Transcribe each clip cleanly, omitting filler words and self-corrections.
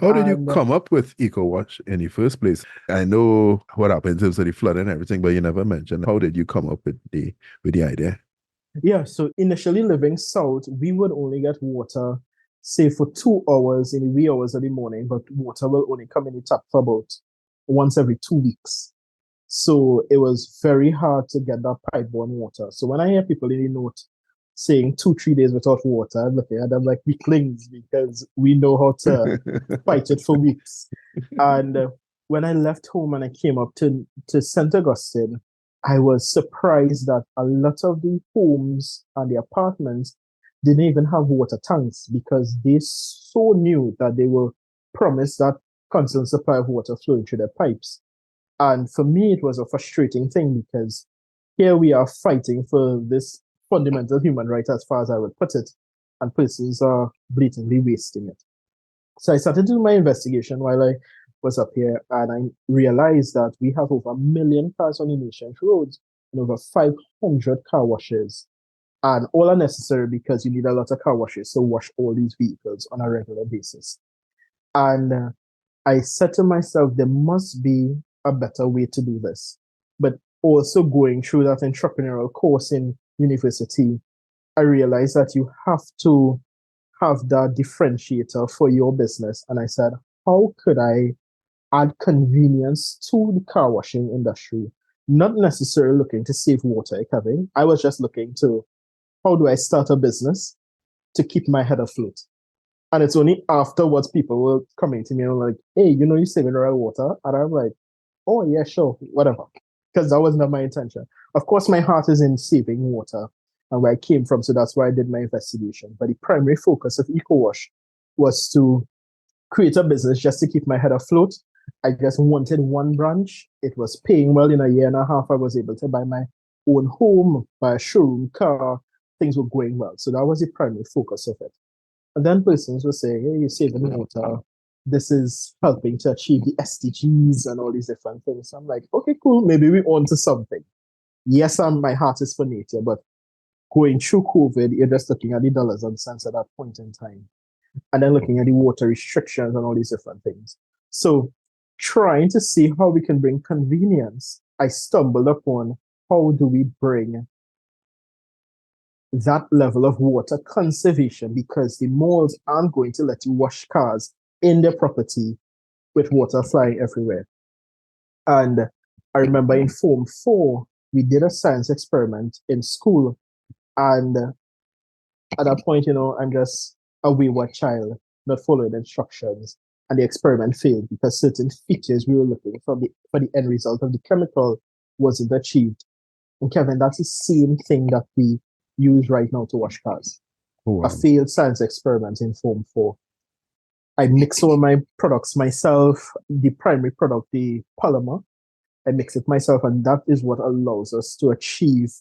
How did you And come up with EcoWash in the first place? I know what happened in terms of the flood and everything, but you never mentioned how did you come up with the idea? yeah, so initially living south, we would only get water, say, for 2 hours in the wee hours of the morning, but water will only come in the tap for about once every 2 weeks. So it was very hard to get that pipe-borne water. So when I hear people in the note saying 2, 3 days without water, I'm looking at them like weaklings because we know how to fight it for weeks. And when I left home and I came up to St. Augustine, I was surprised that a lot of the homes and the apartments didn't even have water tanks because they so knew that they were promised that constant supply of water flowing through their pipes. And for me, it was a frustrating thing because here we are fighting for this fundamental human right, as far as I would put it, and persons are blatantly wasting it. So I started doing my investigation while I was up here, and I realized that we have over 1 million cars on the nation's roads and over 500 car washes. And all are necessary because you need a lot of car washes to wash all these vehicles on a regular basis. And I said to myself, there must be a better way to do this. But also going through that entrepreneurial course in university, I realized that you have to have that differentiator for your business. And I said, how could I add convenience to the car washing industry? Not necessarily looking to save water, Kevin. I was just looking to how do I start a business to keep my head afloat? And it's only afterwards people were coming to me and like, hey, you're saving real water. And I'm like, oh, yeah, sure, whatever. Because that was not my intention. Of course, my heart is in saving water and where I came from. So that's why I did my investigation. But the primary focus of EcoWash was to create a business just to keep my head afloat. I just wanted one branch. It was paying well. In a year and a half. I was able to buy my own home, buy a showroom car. Things were going well. So that was the primary focus of it. And then persons were saying, hey, you're saving water. This is helping to achieve the SDGs and all these different things. So I'm like, okay, cool. Maybe we're on to something. Yes, my heart is for nature, but going through COVID, you're just looking at the dollars and cents at that point in time. And then looking at the water restrictions and all these different things. So trying to see how we can bring convenience, I stumbled upon how do we bring that level of water conservation because the malls aren't going to let you wash cars in their property with water flying everywhere. And I remember in Form 4, we did a science experiment in school. And at that point, I'm just a wayward child, not following instructions. And the experiment failed because certain features we were looking for the end result of the chemical wasn't achieved. And Kevin, that's the same thing that we use right now to wash cars. Oh, A wow. failed science experiment in Form 4. I mix all my products myself, the primary product, the polymer, I mix it myself, and that is what allows us to achieve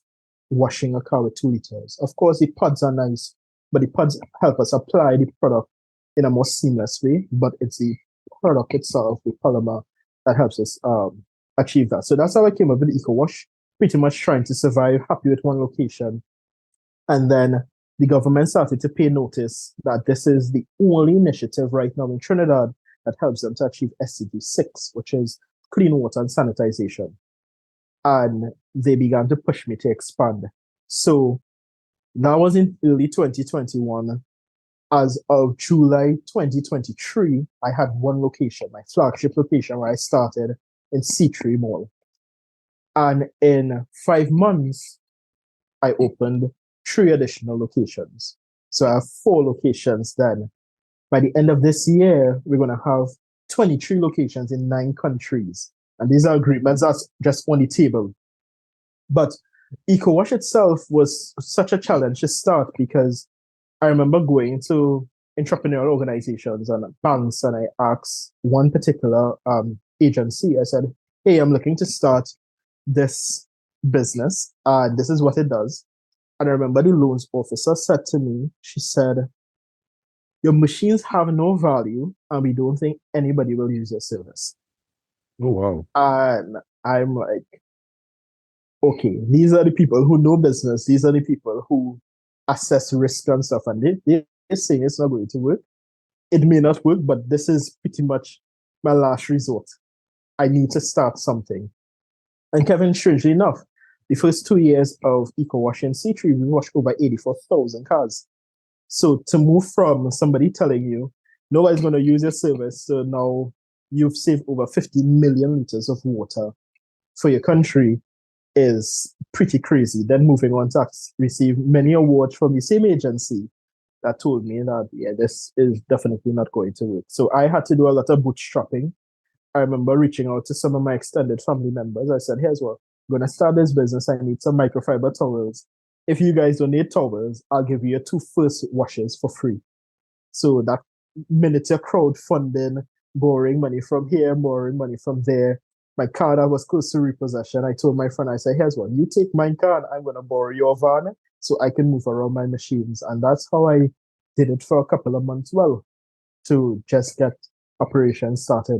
washing a car with 2 liters. Of course, the pods are nice, but the pods help us apply the product in a more seamless way, but it's the product itself, the polymer, that helps us achieve that. So that's how I came up with the EcoWash, pretty much trying to survive, happy with one location, and then the government started to pay notice that this is the only initiative right now in Trinidad that helps them to achieve SDG 6, which is clean water and sanitization. And they began to push me to expand. So that was in early 2021. As of July 2023, I had one location, my flagship location where I started in C3 Mall. And in 5 months, I opened 3 additional locations. So I have 4 locations then. By the end of this year, we're going to have 23 locations in 9 countries. And these are agreements that's just on the table. But EcoWash itself was such a challenge to start because I remember going to entrepreneurial organizations and banks and I asked one particular agency, I said, hey, I'm looking to start this business. This is what it does. And I remember the loans officer said to me, she said, your machines have no value and we don't think anybody will use your service. Oh, wow. And I'm like, okay, these are the people who know business. These are the people who assess risk and stuff. And they're saying it's not going to work. it may not work, but this is pretty much my last resort. I need to start something. And Kevin, strangely enough, the first 2 years of EcoWash in C3, we washed over 84,000 cars. So to move from somebody telling you nobody's going to use your service, so now you've saved over 50 million liters of water for your country is pretty crazy. Then moving on to receive many awards from the same agency that told me that, yeah, this is definitely not going to work. So I had to do a lot of bootstrapping. I remember reaching out to some of my extended family members. I said, here's what, I'm going to start this business. I need some microfiber towels. If you guys donate towels, I'll give you your 2 first washes for free. So that miniature crowdfunding, borrowing money from here, borrowing money from there. My car that was close to repossession, I told my friend, I said, here's what, you take my car and I'm going to borrow your van so I can move around my machines. And that's how I did it for a couple of months, well, to just get operations started.